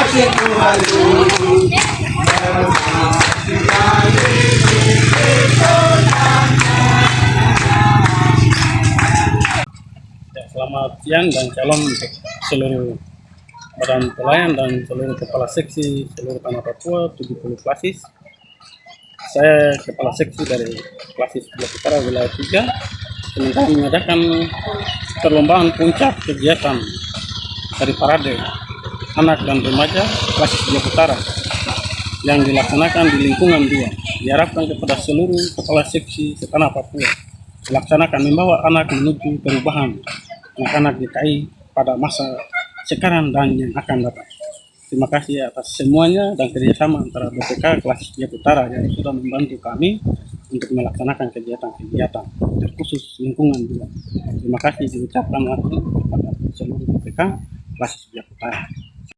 Ya, selamat siang dan shalom untuk seluruh badan pelayan dan seluruh kepala seksi seluruh tanah Papua 70 klasis. Saya kepala seksi dari klasis Blok Utara wilayah 3 sementara mengadakan perlombaan puncak kegiatan dari parade anak dan remaja klasis Blok Utara yang dilaksanakan di lingkungan 2. Diharapkan kepada seluruh kepala seksi setanah Papua melaksanakan membawa anak menuju perubahan anak-anak DKI pada masa sekarang dan yang akan datang. Terima kasih atas semuanya dan kerjasama antara BPK Klasis Blok Utara yang sudah membantu kami untuk melaksanakan kegiatan-kegiatan terkhusus lingkungan 2. Terima kasih diucapkan langsung kepada seluruh BPK Klasis Blok Utara.